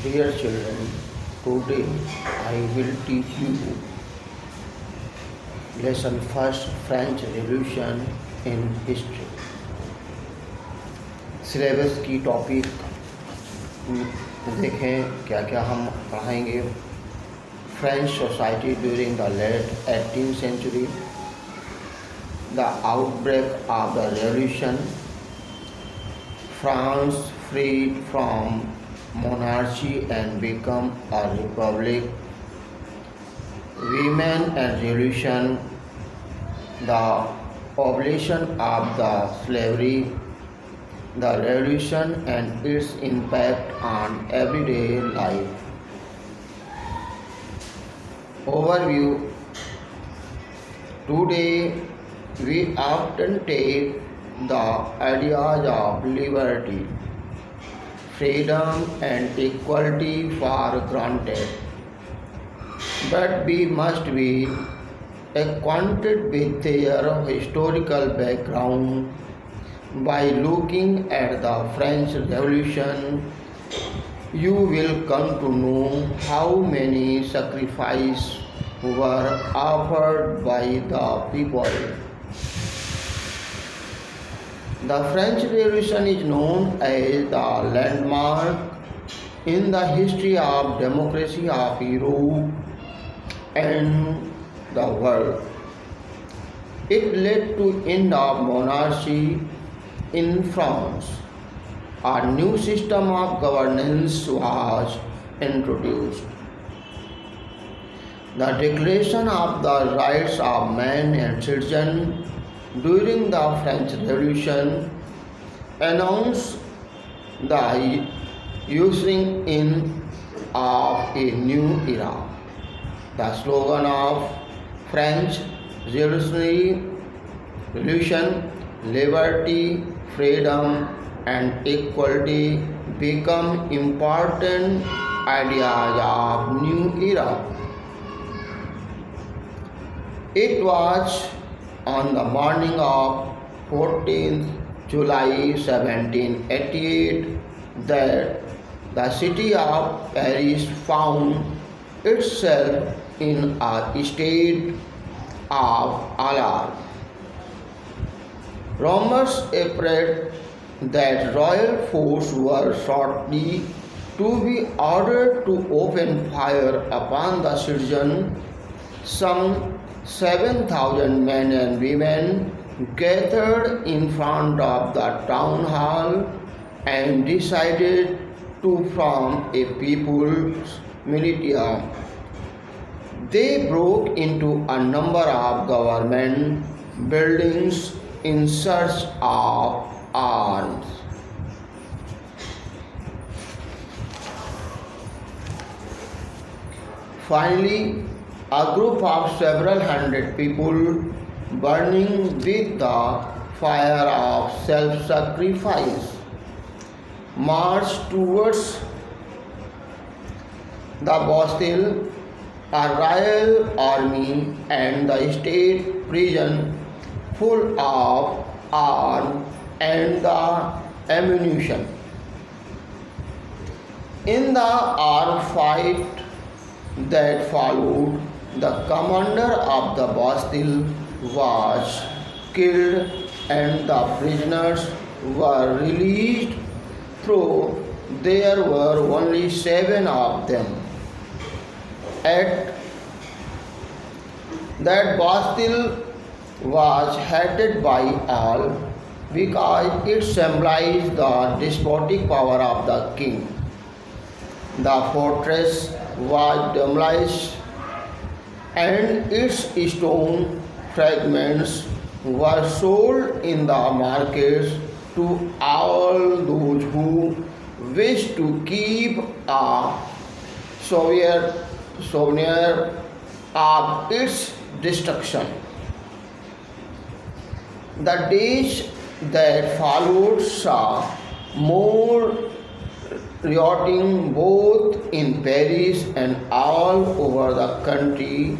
Dear children, today I will teach you lesson first French Revolution in history. Syllabus की topic देखें क्या क्या हम पढ़ाएंगे. French society during the late 18th century, the outbreak of the revolution, France freed from monarchy and become a republic, women and revolution, the abolition of the slavery, the revolution and its impact on everyday life. Overview. Today we often take the ideas of liberty, freedom and equality for granted. But we must be acquainted with their historical background. By looking at the French Revolution, you will come to know how many sacrifices were offered by the people. The French Revolution is known as the landmark in the history of democracy of Europe and the world. It led to end of monarchy in France. A new system of governance was introduced. The Declaration of the Rights of Man and Citizen during the French Revolution announced the ushering in of a new era. The slogan of French Revolutionary Revolution, liberty, freedom and equality become important ideas of new era. It was on the morning of 14th July 1788 that the city of Paris found itself in a state of alarm. Rumors spread that royal forces were shortly to be ordered to open fire upon the citizens. Some 7,000 men and women gathered in front of the town hall and decided to form a people's militia. They broke into a number of government buildings in search of arms. Finally, a group of several hundred people, burning with the fire of self-sacrifice, marched towards the Bastille. A royal army and the state prison full of arms and the ammunition. In the armed fight that followed, the commander of the Bastille was killed and the prisoners were released, though there were only 7 of them. At that Bastille was hated by all because it symbolized the despotic power of the king. The fortress was demolished and its stone fragments were sold in the markets to all those who wished to keep a souvenir of its destruction. The days that followed saw more rioting both in Paris and all over the country.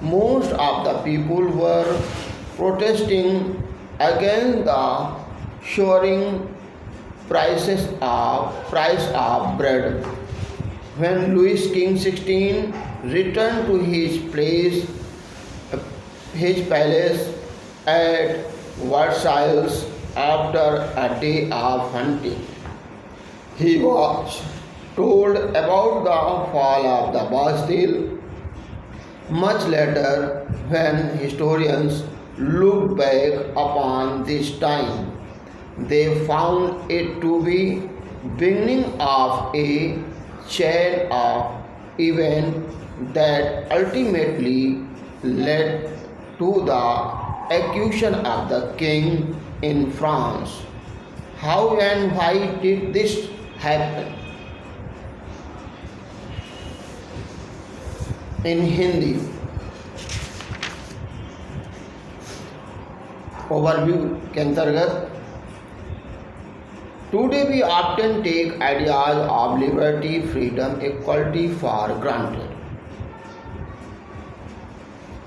Most of the people were protesting against the soaring price of bread. when Louis King 16 returned to his palace at Versailles after a day of hunting. He was told about the fall of the Bastille much later. When historians look back upon this time, they found it to be beginning of a chain of events that ultimately led to the accusation of the king in France. How and why did this happen? In Hindi, overview के अंतर्गत, today we often take ideas of liberty, freedom, equality for granted.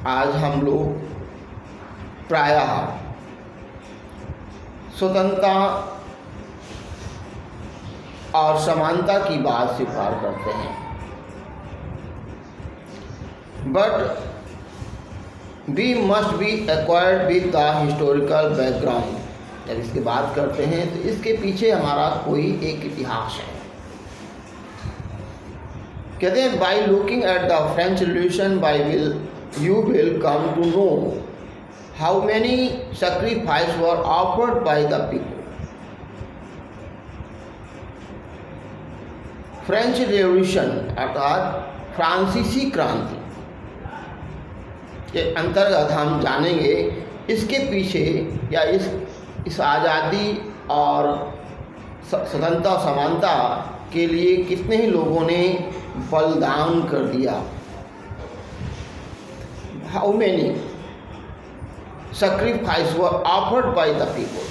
आज हम लोग प्रायः स्वतंत्रता और समानता की बात स्वीकार करते हैं, but we must be acquired with the historical background. जब इसकी बात करते हैं तो इसके पीछे हमारा कोई एक इतिहास है। कहते हैं by looking at the French revolution you will come to know how many sacrifices were offered by the people. French revolution अर्थात फ्रांसीसी क्रांति के अंतर्गत हम जानेंगे इसके पीछे या इस आज़ादी और स्वतंत्रता समानता के लिए कितने ही लोगों ने बलिदान कर दिया। How many sacrifices were offered by the people?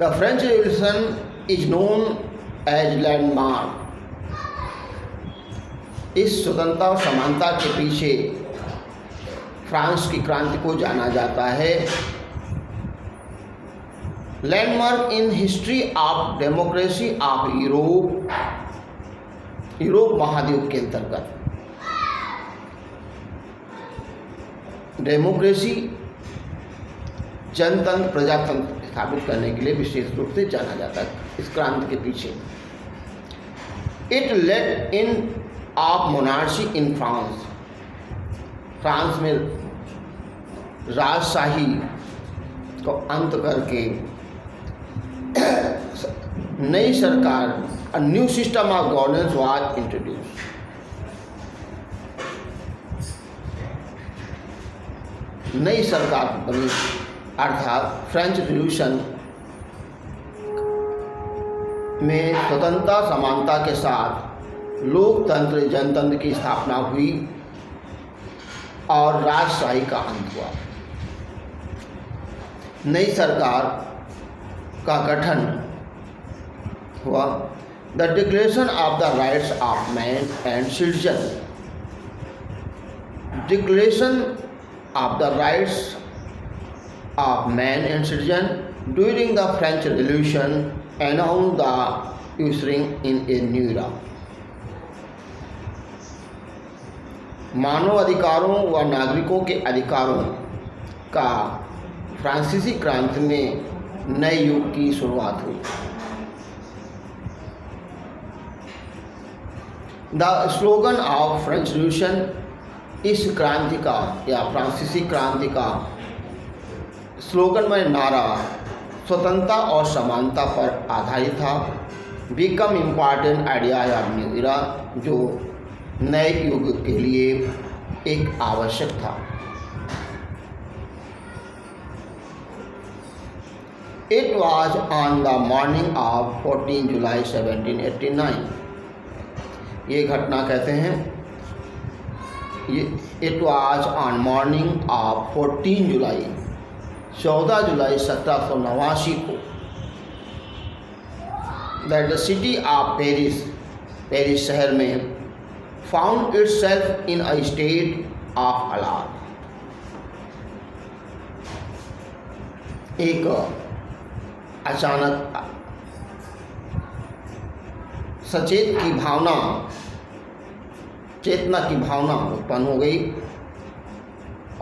The French Revolution is known as landmark. इस स्वतंत्रता और समानता के पीछे फ्रांस की क्रांति को जाना जाता है landmark in history of democracy of Europe महाद्वीप के अंतर्गत। डेमोक्रेसी जनतंत्र प्रजातंत्र स्थापित करने के लिए विशेष रूप से जाना जाता है इस क्रांति के पीछे। It led in of monarchy in France. France में राजशाही को अंत करके नई सरकार, a new system of governance was introduce. नई सरकार बनी अर्थात फ्रेंच रिवॉल्यूशन में स्वतंत्रता समानता के साथ लोकतंत्र जनतंत्र की स्थापना हुई और राजशाही का अंत हुआ। नई सरकार का गठन हुआ। The declaration of the rights of man and citizen. Declaration of the rights of man and citizen during the French Revolution announced the ushering in a new era. मानव अधिकारों व नागरिकों के अधिकारों का फ्रांसीसी क्रांति में नए युग की शुरुआत हुई। The slogan of French revolution, इस क्रांति का या फ्रांसीसी क्रांति का स्लोगन में नारा स्वतंत्रता और समानता पर आधारित था। Become important idea of new era, जो नए युग के लिए एक आवश्यक था। It was on the morning of 14 जुलाई 1789। ये घटना कहते हैं it was on morning of 14 July 14 जुलाई 1789 को that the city of Paris शहर में found itself in a state of alarm. एक अचानक चेतना की भावना उत्पन्न हो गई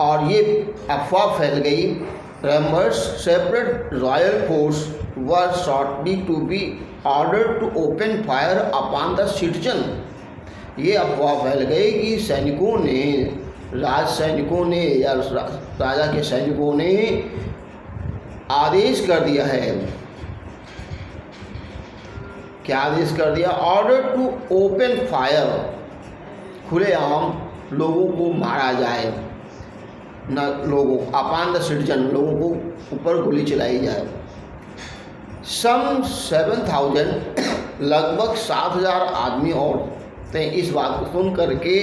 और ये अफवाह फैल गई। Members separate royal force were shortly to be ordered to open fire upon the citizen। ये अफवाह फैल गई कि सैनिकों ने या राजा के सैनिकों ने आदेश कर दिया है। क्या आदेश कर दिया? ऑर्डर टू ओपन फायर, खुलेआम लोगों को मारा जाए, न लोगों अपॉन द सिटीजन, लोगों को ऊपर गोली चलाई जाए। सम 7,000 लगभग 7,000 आदमी औरतें इस बात को सुन करके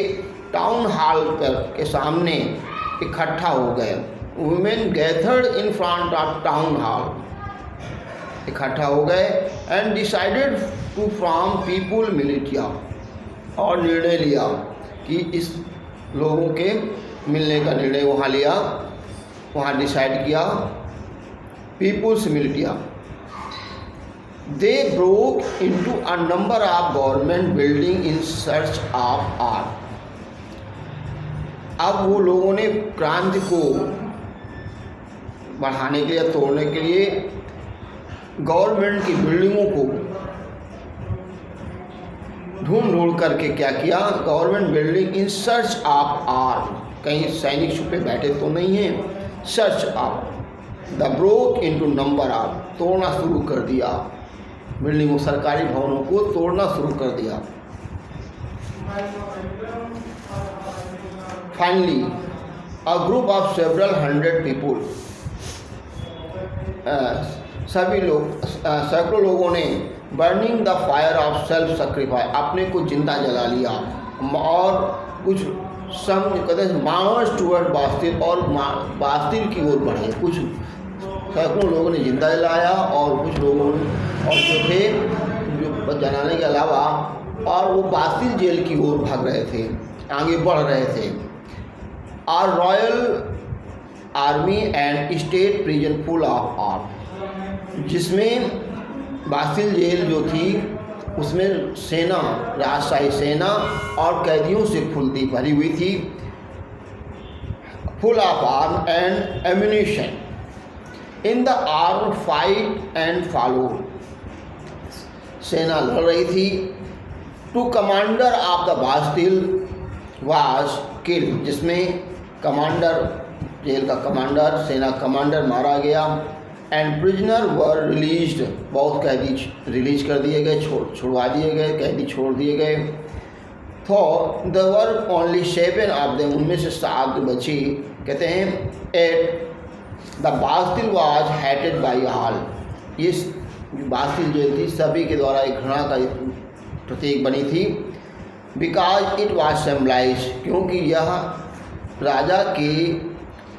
टाउन हॉल के सामने इकट्ठा हो गए। Women gathered in front of town hall, इकट्ठा हो गए। And decided to form people militia, और निर्णय लिया कि इस लोगों के मिलने का निर्णय वहाँ लिया, वहाँ डिसाइड किया people's militia. They broke into a number of government building in search of art. अब वो लोगों ने क्रांति को बढ़ाने के लिए, तोड़ने के लिए गवर्नमेंट की बिल्डिंगों को ढूंढ करके क्या किया? Government building in search of arm, कहीं सैनिक छुपे बैठे तो नहीं हैं। Search of the broke into number of, तोड़ना शुरू कर दिया बिल्डिंगों, सरकारी भवनों को तोड़ना शुरू कर दिया। Finally a group of several 100 people, सभी लोग, सैकड़ों लोगों ने burning the fire of self sacrifice, अपने को जिंदा जला लिया। और कुछ मार्च टूवर्ड बास्तिल, और बास्तिल की ओर बढ़े। कुछ सैकड़ों लोगों ने जिंदा जलाया और कुछ लोगों और जो थे जो जलाने के अलावा, और वो बास्तिल जेल की ओर भाग रहे थे, आगे बढ़ रहे थे। और royal army and state prison full of arm, जिसमें बास्तिल जेल जो थी उसमें सेना, राजशाही सेना और कैदियों से फुल्दी भरी हुई थी। Full of arm and ammunition in the arm fight and follow, सेना लड़ रही थी। To commander of the Bastille was killed, जिसमें कमांडर, जेल का कमांडर, सेना कमांडर मारा गया। एंड प्रिजनर वर रिलीज्ड, बहुत कैदी रिलीज कर दिए गए, छुड़वा दिए गए, कैदी छोड़ दिए गए। तो there were only 7 of them, उनमें से 7 बची। कहते हैं at the Bastille was hated by all, ये बास्तिल जेल थी सभी के द्वारा एक घृणा का प्रतीक बनी थी। बिकॉज इट वाज सिम्बलाइज, क्योंकि यह राजा के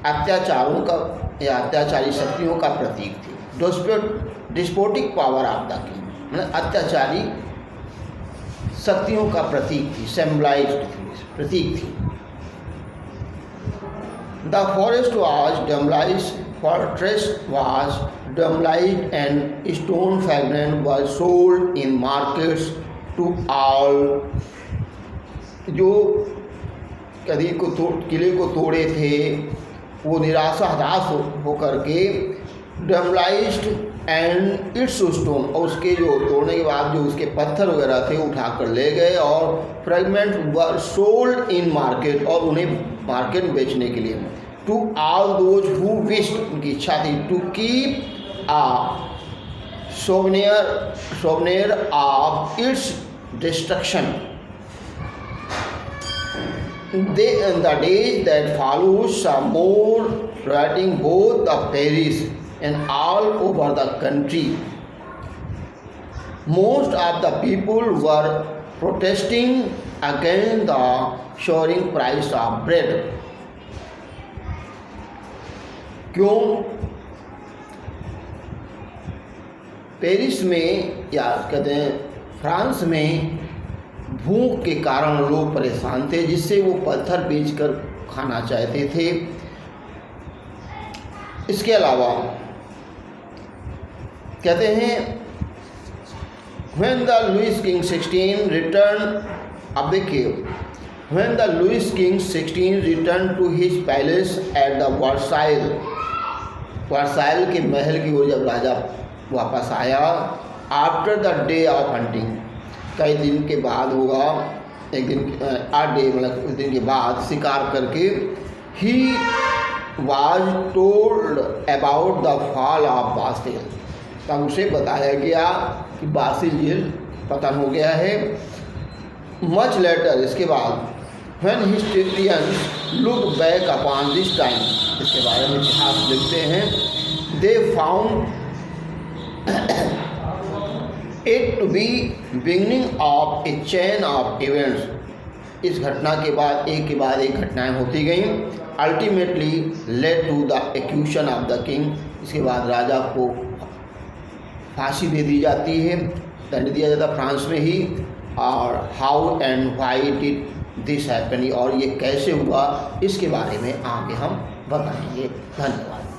अत्याचारों का या अत्याचारी शक्तियों का प्रतीक थी। Despotic power of the king, मतलब अत्याचारी शक्तियों का प्रतीक थी, सिम्बलाइज्ड थी, प्रतीक थी। The forest was demolished, fortress was demolished and stone fragments were sold in markets to all। जो किले को तोड़े थे वो निराशा हताश होकर के डेमोलाइज्ड एंड इट्स स्टोन, और उसके जो तोड़ने के बाद जो उसके पत्थर वगैरह थे उठा कर ले गए, और fragment were sold in market, और उन्हें मार्केट में बेचने के लिए to all those who wished, उनकी इच्छा थी to keep a souvenir of its destruction. In the days that followed, some more rioting both the Paris and all over the country. Most of the people were protesting against the soaring price of bread. क्यों? Paris में या कहते हैं France में भूख के कारण लोग परेशान थे, जिससे वो पत्थर बेचकर खाना चाहते थे। इसके अलावा कहते हैं When the Louis King 16 returned of the cave, when the Louis King 16 returned to his palace at the Versailles के महल की ओर जब राजा वापस आया, after the day of hunting, कई दिन के बाद होगा, एक दिन डे मतलब उस दिन के बाद शिकार करके, he was told about the fall of Basil, तब उसे बताया गया कि बासिल झील पतन हो गया है। मच लेटर, इसके बाद, when historians look back upon this time, इसके बारे में इतिहास लिखते हैं, they found it to be beginning of a chain of events, इस घटना के बाद एक घटनाएं होती गईं, ultimately led to the execution of the king, इसके बाद राजा को फांसी दे दी जाती है, दंड दिया जाता फ्रांस में ही। और how and why did this happen, और ये कैसे हुआ इसके बारे में आगे हम बताएंगे। धन्यवाद।